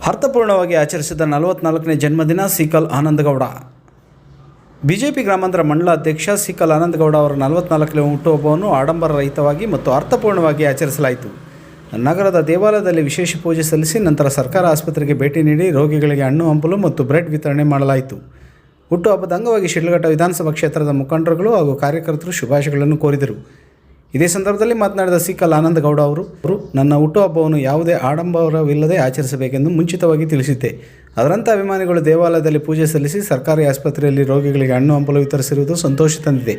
ಅರ್ಥಪೂರ್ಣವಾಗಿ ಆಚರಿಸಿದ 44ನೇ ಜನ್ಮದಿನ ಸೀಕಲ್ ಆನಂದಗೌಡ. ಬಿಜೆಪಿ ಗ್ರಾಮಾಂತರ ಮಂಡಲ ಅಧ್ಯಕ್ಷ ಸೀಕಲ್ ಆನಂದಗೌಡ ಅವರ 44ನೇ ಹುಟ್ಟುಹಬ್ಬವನ್ನು ಆಡಂಬರರಹಿತವಾಗಿ ಮತ್ತು ಅರ್ಥಪೂರ್ಣವಾಗಿ ಆಚರಿಸಲಾಯಿತು. ನಗರದ ದೇವಾಲಯದಲ್ಲಿ ವಿಶೇಷ ಪೂಜೆ ಸಲ್ಲಿಸಿ ನಂತರ ಸರ್ಕಾರ ಆಸ್ಪತ್ರೆಗೆ ಭೇಟಿ ನೀಡಿ ರೋಗಿಗಳಿಗೆ ಹಣ್ಣು ಹಂಪಲು ಮತ್ತು ಬ್ರೆಡ್ ವಿತರಣೆ ಮಾಡಲಾಯಿತು. ಹುಟ್ಟುಹಬ್ಬದ ಅಂಗವಾಗಿ ಶಿಡ್ಲಘಟ್ಟ ವಿಧಾನಸಭಾ ಕ್ಷೇತ್ರದ ಮುಖಂಡರುಗಳು ಹಾಗೂ ಕಾರ್ಯಕರ್ತರು ಶುಭಾಶಯಗಳನ್ನು ಕೋರಿದರು. ಇದೇ ಸಂದರ್ಭದಲ್ಲಿ ಮಾತನಾಡಿದ ಸೀಕಲ್ ಆನಂದಗೌಡ ಅವರು, ನನ್ನ ಹುಟ್ಟುಹಬ್ಬವನ್ನು ಯಾವುದೇ ಆಡಂಬರವಿಲ್ಲದೆ ಆಚರಿಸಬೇಕೆಂದು ಮುಂಚಿತವಾಗಿ ತಿಳಿಸಿದ್ದೆ. ಅದರಂತೆ ಅಭಿಮಾನಿಗಳು ದೇವಾಲಯದಲ್ಲಿ ಪೂಜೆ ಸಲ್ಲಿಸಿ ಸರ್ಕಾರಿ ಆಸ್ಪತ್ರೆಯಲ್ಲಿ ರೋಗಿಗಳಿಗೆ ಹಣ್ಣು ಹಂಪಲು ವಿತರಿಸಿರುವುದು ಸಂತೋಷ ತಂದಿದೆ.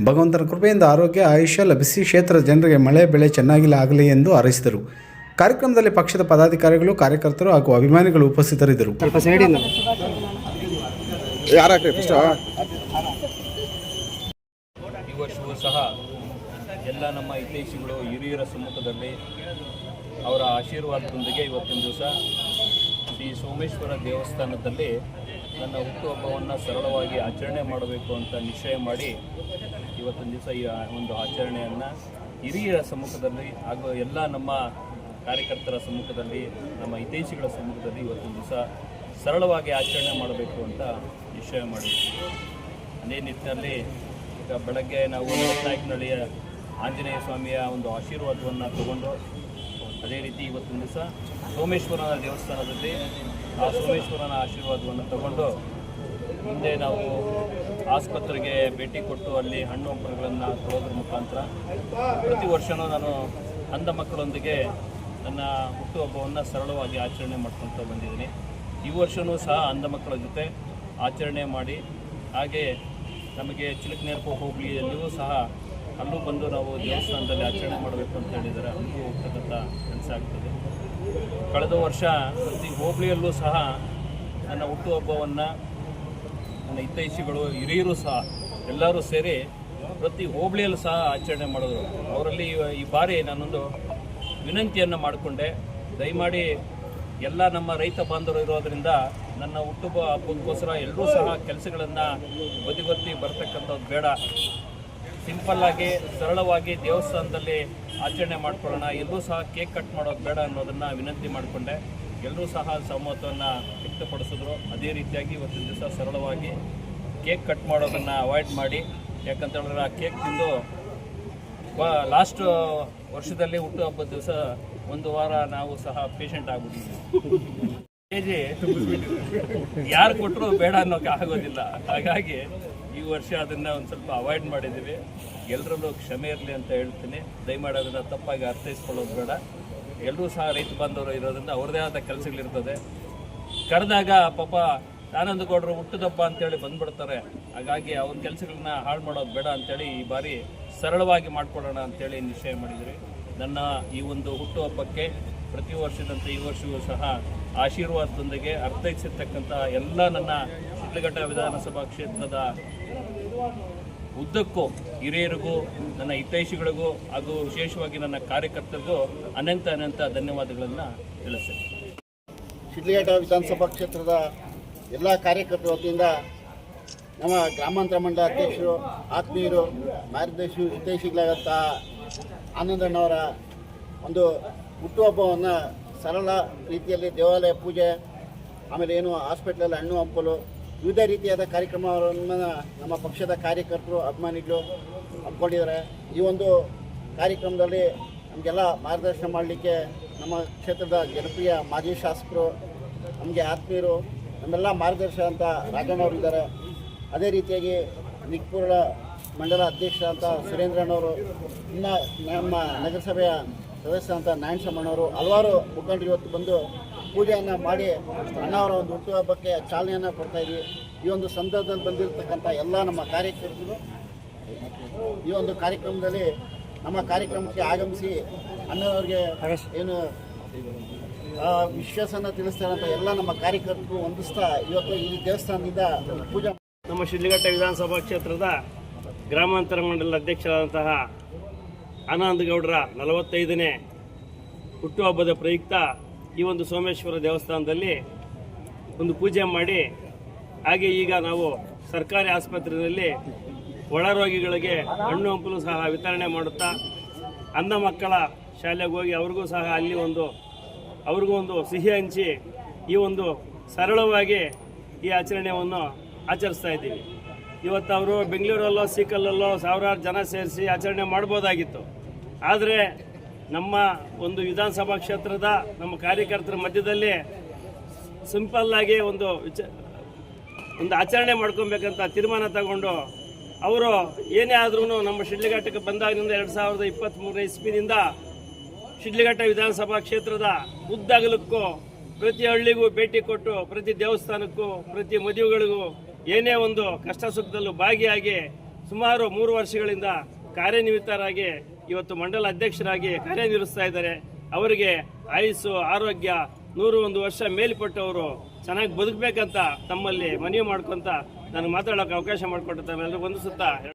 ಭಗವಂತನ ಕೃಪೆಯಿಂದ ಆರೋಗ್ಯ ಆಯುಷ್ಯ ಲಭಿಸಿ ಕ್ಷೇತ್ರದ ಜನರಿಗೆ ಮಳೆ ಬೆಳೆ ಚೆನ್ನಾಗಿಲ್ಲ ಎಂದು ಹಾರೈಸಿದರು. ಕಾರ್ಯಕ್ರಮದಲ್ಲಿ ಪಕ್ಷದ ಪದಾಧಿಕಾರಿಗಳು, ಕಾರ್ಯಕರ್ತರು ಹಾಗೂ ಅಭಿಮಾನಿಗಳು ಉಪಸ್ಥಿತರಿದ್ದರು. ಈ ವರ್ಷವೂ ಸಹ ಎಲ್ಲ ನಮ್ಮ ಹಿತೈಷಿಗಳು ಹಿರಿಯರ ಸಮ್ಮುಖದಲ್ಲಿ ಅವರ ಆಶೀರ್ವಾದದೊಂದಿಗೆ ಇವತ್ತಿನ ದಿವಸ ಶ್ರೀ ಸೋಮೇಶ್ವರ ದೇವಸ್ಥಾನದಲ್ಲಿ ನನ್ನ ಹುಟ್ಟುಹಬ್ಬವನ್ನು ಸರಳವಾಗಿ ಆಚರಣೆ ಮಾಡಬೇಕು ಅಂತ ನಿಶ್ಚಯ ಮಾಡಿ ಇವತ್ತಿನ ದಿವಸ ಈ ಒಂದು ಆಚರಣೆಯನ್ನು ಹಿರಿಯರ ಸಮ್ಮುಖದಲ್ಲಿ ಹಾಗೂ ಎಲ್ಲ ನಮ್ಮ ಕಾರ್ಯಕರ್ತರ ಸಮ್ಮುಖದಲ್ಲಿ, ನಮ್ಮ ಹಿತೈಷಿಗಳ ಸಮ್ಮುಖದಲ್ಲಿ ಇವತ್ತಿನ ದಿವಸ ಸರಳವಾಗಿ ಆಚರಣೆ ಮಾಡಬೇಕು ಅಂತ ನಿಶ್ಚಯ ಮಾಡಿದ್ವಿ. ಅದೇ ನಿಟ್ಟಿನಲ್ಲಿ ಈಗ ಬೆಳಗ್ಗೆ ನಾವು ನಾಯಕನಹಳ್ಳಿಯ ಆಂಜನೇಯ ಸ್ವಾಮಿಯ ಒಂದು ಆಶೀರ್ವಾದವನ್ನು ತಗೊಂಡು, ಅದೇ ರೀತಿ ಇವತ್ತಿನ ದಿವಸ ಸೋಮೇಶ್ವರನ ದೇವಸ್ಥಾನದಲ್ಲಿ ಆ ಸೋಮೇಶ್ವರನ ಆಶೀರ್ವಾದವನ್ನು ತಗೊಂಡು ಮುಂದೆ ನಾವು ಆಸ್ಪತ್ರೆಗೆ ಭೇಟಿ ಕೊಟ್ಟು ಅಲ್ಲಿ ಹಣ್ಣು ಹಂಪಲುಗಳನ್ನು ಕೊಡೋದ್ರ ಮುಖಾಂತರ ಪ್ರತಿ ವರ್ಷವೂ ನಾನು ಅಂಧ ಮಕ್ಕಳೊಂದಿಗೆ ನನ್ನ ಹುಟ್ಟುಹಬ್ಬವನ್ನು ಸರಳವಾಗಿ ಆಚರಣೆ ಮಾಡ್ಕೊಳ್ತಾ ಬಂದಿದ್ದೀನಿ. ಈ ವರ್ಷವೂ ಸಹ ಅಂಧ ಮಕ್ಕಳ ಜೊತೆ ಆಚರಣೆ ಮಾಡಿ, ಹಾಗೆ ನಮಗೆ ಚಿಲಕನೇರ್ಪು ಹೋಬಳಿಯಲ್ಲಿಯೂ ಸಹ ಅಲ್ಲೂ ಬಂದು ನಾವು ದೇವಸ್ಥಾನದಲ್ಲಿ ಆಚರಣೆ ಮಾಡಬೇಕು ಅಂತ ಹೇಳಿದರೆ ಅಲ್ಲಿಗೂ ಹೋಗ್ತಕ್ಕಂಥ ಕೆಲಸ ಆಗ್ತದೆ. ಕಳೆದ ವರ್ಷ ಪ್ರತಿ ಹೋಬಳಿಯಲ್ಲೂ ಸಹ ನನ್ನ ಹುಟ್ಟುಹಬ್ಬವನ್ನು ನನ್ನ ಹಿತೈಷಿಗಳು ಹಿರಿಯರು ಸಹ ಎಲ್ಲರೂ ಸೇರಿ ಪ್ರತಿ ಹೋಬಳಿಯಲ್ಲೂ ಸಹ ಆಚರಣೆ ಮಾಡಿದ್ರು. ಅವರಲ್ಲಿ ಈ ಬಾರಿ ನಾನೊಂದು ವಿನಂತಿಯನ್ನು ಮಾಡಿಕೊಂಡೆ, ದಯಮಾಡಿ ಎಲ್ಲ ನಮ್ಮ ರೈತ ಬಾಂಧವರು ಇರೋದರಿಂದ ನನ್ನ ಹುಟ್ಟುಹಬ್ಬ ಹಬ್ಬಕ್ಕೋಸ್ಕರ ಎಲ್ಲರೂ ಸಹ ಕೆಲಸಗಳನ್ನು ಬದಿಗೊತ್ತಿ ಬರ್ತಕ್ಕಂಥದ್ದು ಬೇಡ, ಸಿಂಪಲ್ಲಾಗಿ ಸರಳವಾಗಿ ದೇವಸ್ಥಾನದಲ್ಲಿ ಆಚರಣೆ ಮಾಡ್ಕೊಳ್ಳೋಣ, ಎಲ್ಲರೂ ಸಹ ಕೇಕ್ ಕಟ್ ಮಾಡೋದು ಬೇಡ ಅನ್ನೋದನ್ನು ವಿನಂತಿ ಮಾಡಿಕೊಂಡೆ. ಎಲ್ಲರೂ ಸಹ ಸಹಮತವನ್ನು ವ್ಯಕ್ತಪಡಿಸಿದ್ರು. ಅದೇ ರೀತಿಯಾಗಿ ಇವತ್ತಿನ ದಿವಸ ಸರಳವಾಗಿ ಕೇಕ್ ಕಟ್ ಮಾಡೋದನ್ನು ಅವಾಯ್ಡ್ ಮಾಡಿ, ಯಾಕಂತ ಹೇಳಿದ್ರೆ ಆ ಕೇಕ್ ತಿಂದು ಲಾಸ್ಟ್ ವರ್ಷದಲ್ಲಿ ಹುಟ್ಟುಹಬ್ಬದ ದಿವಸ ಒಂದು ವಾರ ನಾವು ಸಹ ಪೇಷಂಟ್ ಆಗ್ಬಿಟ್ಟಿದ್ವಿ. ಕೆಜಿ ಯಾರು ಕೊಟ್ಟರು ಬೇಡ ಅನ್ನೋಕೆ ಆಗೋದಿಲ್ಲ. ಹಾಗಾಗಿ ಈ ವರ್ಷ ಅದನ್ನು ಒಂದು ಸ್ವಲ್ಪ ಅವಾಯ್ಡ್ ಮಾಡಿದ್ದೀವಿ. ಎಲ್ಲರಲ್ಲೂ ಕ್ಷಮೆ ಇರಲಿ ಅಂತ ಹೇಳ್ತೀನಿ. ದಯಮಾಡಿ ಅದನ್ನು ತಪ್ಪಾಗಿ ಅರ್ಥೈಸ್ಕೊಳ್ಳೋದು ಬೇಡ. ಎಲ್ಲರೂ ಸಹ ರೈತ ಬಾಂಧವರು ಇರೋದ್ರಿಂದ ಅವ್ರದ್ದೇ ಆದ ಕೆಲಸಗಳಿರ್ತದೆ. ಕರೆದಾಗ ಪಾಪ ಆನಂದಗೌಡರು ಹುಟ್ಟದಪ್ಪ ಅಂತೇಳಿ ಬಂದ್ಬಿಡ್ತಾರೆ. ಹಾಗಾಗಿ ಅವ್ರ ಕೆಲಸಗಳನ್ನ ಹಾಳು ಮಾಡೋದು ಬೇಡ ಅಂಥೇಳಿ ಈ ಬಾರಿ ಸರಳವಾಗಿ ಮಾಡ್ಕೊಳ್ಳೋಣ ಅಂಥೇಳಿ ನಿಶ್ಚಯ ಮಾಡಿದ್ರಿ. ನನ್ನ ಈ ಒಂದು ಹುಟ್ಟುಹಬ್ಬಕ್ಕೆ ಪ್ರತಿ ವರ್ಷದಂತೆ ಈ ವರ್ಷವೂ ಸಹ ಆಶೀರ್ವಾದದೊಂದಿಗೆ ಅರ್ಥೈಸಿರ್ತಕ್ಕಂಥ ಎಲ್ಲ ನನ್ನ ಶಿಡ್ಲಘಟ್ಟ ವಿಧಾನಸಭಾ ಕ್ಷೇತ್ರದ ಉದ್ದಕ್ಕೂ ಹಿರಿಯರಿಗೂ, ನನ್ನ ಹಿತೈಷಿಗಳಿಗೂ ಹಾಗೂ ವಿಶೇಷವಾಗಿ ನನ್ನ ಕಾರ್ಯಕರ್ತರಿಗೂ ಅನಂತ ಧನ್ಯವಾದಗಳನ್ನು ತಿಳಿಸ್ತೇನೆ. ಶಿಡ್ಲಘಟ್ಟ ವಿಧಾನಸಭಾ ಕ್ಷೇತ್ರದ ಎಲ್ಲ ಕಾರ್ಯಕರ್ತರ ವತಿಯಿಂದ ನಮ್ಮ ಗ್ರಾಮಾಂತರ ಮಂಡಲ ಅಧ್ಯಕ್ಷರು, ಆತ್ಮೀಯರು, ಮಾರ್ಗದರ್ಶಿ ಹಿತೈಷಿಗಳಾದಂಥ ಆನಂದಣ್ಣವರ ಒಂದು ಹುಟ್ಟುಹಬ್ಬವನ್ನು ಸರಳ ರೀತಿಯಲ್ಲಿ ದೇವಾಲಯ ಪೂಜೆ, ಆಮೇಲೆ ಏನು ಹಾಸ್ಪಿಟ್ಲಲ್ಲಿ ಹಣ್ಣು ಹಂಪಲು, ವಿವಿಧ ರೀತಿಯಾದ ಕಾರ್ಯಕ್ರಮವನ್ನು ನಮ್ಮ ಪಕ್ಷದ ಕಾರ್ಯಕರ್ತರು, ಅಭಿಮಾನಿಗಳು ಹಮ್ಮಿಕೊಂಡಿದ್ದಾರೆ. ಈ ಒಂದು ಕಾರ್ಯಕ್ರಮದಲ್ಲಿ ನಮಗೆಲ್ಲ ಮಾರ್ಗದರ್ಶನ ಮಾಡಲಿಕ್ಕೆ ನಮ್ಮ ಕ್ಷೇತ್ರದ ಜನಪ್ರಿಯ ಮಾಜಿ ಶಾಸಕರು, ನಮಗೆ ಆತ್ಮೀಯರು, ನಮ್ಮೆಲ್ಲ ಮಾರ್ಗದರ್ಶಕ ಅಂತ ರಾಜಣ್ಣವರಿದ್ದಾರೆ. ಅದೇ ರೀತಿಯಾಗಿ ನಿಕ್ಪುರ ಮಂಡಲ ಅಧ್ಯಕ್ಷ ಅಂತ ಸುರೇಂದ್ರಣ್ಣವರು, ಇನ್ನು ನಮ್ಮ ನಗರಸಭೆಯ ಸದಸ್ಯ ಅಂತ ನಾರಾಯಣಸ್ವಾಮಣ್ಣವರು, ಹಲವಾರು ಮುಖಂಡರು ಇವತ್ತು ಬಂದು ಪೂಜೆಯನ್ನು ಮಾಡಿ ಅಣ್ಣವರ ಒಂದು ಹುಟ್ಟುಹಬ್ಬಕ್ಕೆ ಚಾಲನೆಯನ್ನು ಕೊಡ್ತಾಯಿದ್ವಿ. ಈ ಒಂದು ಸಂದರ್ಭದಲ್ಲಿ ಬಂದಿರತಕ್ಕಂಥ ಎಲ್ಲ ನಮ್ಮ ಕಾರ್ಯಕರ್ತರು ಈ ಒಂದು ಕಾರ್ಯಕ್ರಮದಲ್ಲಿ ನಮ್ಮ ಕಾರ್ಯಕ್ರಮಕ್ಕೆ ಆಗಮಿಸಿ ಅಣ್ಣನವ್ರಿಗೆ ಏನು ವಿಶ್ವಾಸನ ತಿಳಿಸ್ತಾರೆ ಅಂತ ಎಲ್ಲ ನಮ್ಮ ಕಾರ್ಯಕರ್ತರು ಹೊಂದಿಸ್ತಾ ಇವತ್ತು ಈ ದೇವಸ್ಥಾನದಿಂದ ಪೂಜೆ. ನಮ್ಮ ಶಿಡ್ಲಘಟ್ಟ ವಿಧಾನಸಭಾ ಕ್ಷೇತ್ರದ ಗ್ರಾಮಾಂತರ ಮಂಡಲ ಅಧ್ಯಕ್ಷರಾದಂತಹ ಆನಂದಗೌಡರ 45ನೇ ಹುಟ್ಟುಹಬ್ಬದ ಪ್ರಯುಕ್ತ ಈ ಒಂದು ಸೋಮೇಶ್ವರ ದೇವಸ್ಥಾನದಲ್ಲಿ ಒಂದು ಪೂಜೆ ಮಾಡಿ, ಹಾಗೆ ಈಗ ನಾವು ಸರ್ಕಾರಿ ಆಸ್ಪತ್ರೆಯಲ್ಲಿ ಒಳ ರೋಗಿಗಳಿಗೆ ಹಣ್ಣು ಹಂಪಲು ಸಹ ವಿತರಣೆ ಮಾಡುತ್ತಾ, ಅಂಧ ಮಕ್ಕಳ ಶಾಲೆಗೆ ಹೋಗಿ ಅವ್ರಿಗೂ ಸಹ ಅಲ್ಲಿ ಅವ್ರಿಗೂ ಒಂದು ಸಿಹಿ ಹಂಚಿ ಈ ಒಂದು ಸರಳವಾಗಿ ಈ ಆಚರಣೆಯನ್ನು ಆಚರಿಸ್ತಾ ಇದ್ದೀವಿ. ಇವತ್ತು ಅವರು ಬೆಂಗಳೂರಲ್ಲೋ ಸೀಕಲ್ಲೋ ಸಾವಿರಾರು ಜನ ಸೇರಿಸಿ ಆಚರಣೆ ಮಾಡ್ಬೋದಾಗಿತ್ತು. ಆದರೆ ನಮ್ಮ ಒಂದು ವಿಧಾನಸಭಾ ಕ್ಷೇತ್ರದ ನಮ್ಮ ಕಾರ್ಯಕರ್ತರ ಮಧ್ಯದಲ್ಲಿ ಸಿಂಪಲ್ಲಾಗಿ ಒಂದು ಆಚರಣೆ ಮಾಡ್ಕೊಬೇಕಂತ ತೀರ್ಮಾನ ತಗೊಂಡು ಅವರು ಏನೇ ಆದ್ರೂ ನಮ್ಮ ಶಿಡ್ಲಘಟ್ಟಕ್ಕೆ ಬಂದಾಗಿನಿಂದ 2023 ಇಸ್ವಿನಿಂದ ಶಿಡ್ಲಘಟ್ಟ ವಿಧಾನಸಭಾ ಕ್ಷೇತ್ರದ ಉದ್ದಗಲಕ್ಕೂ ಪ್ರತಿ ಹಳ್ಳಿಗೂ ಭೇಟಿ ಕೊಟ್ಟು ಪ್ರತಿ ದೇವಸ್ಥಾನಕ್ಕೂ ಪ್ರತಿ ಮದುವೆಗಳಿಗೂ ಏನೇ ಒಂದು ಕಷ್ಟ ಸುಖದಲ್ಲೂ ಭಾಗಿಯಾಗಿ ಸುಮಾರು 3 ವರ್ಷಗಳಿಂದ ಕಾರ್ಯನಿರತರಾಗಿ ಇವತ್ತು ಮಂಡಲ ಅಧ್ಯಕ್ಷರಾಗಿ ಕಾರ್ಯನಿರ್ವಹಿಸ್ತಾ ಇದ್ದಾರೆ. ಅವರಿಗೆ ಆಯುಸ್ಸು ಆರೋಗ್ಯ 101 ವರ್ಷ ಮೇಲ್ಪಟ್ಟವರು ಚೆನ್ನಾಗಿ ಬದುಕಬೇಕಂತ ತಮ್ಮಲ್ಲಿ ಮನವಿ ಮಾಡ್ಕೊಂತ ನನಗೆ ಮಾತಾಡೋಕೆ ಅವಕಾಶ ಮಾಡಿಕೊಟ್ಟು ತಮ್ಮೆಲ್ಲರಿಗೂ ವಂದಿಸುತ್ತಾ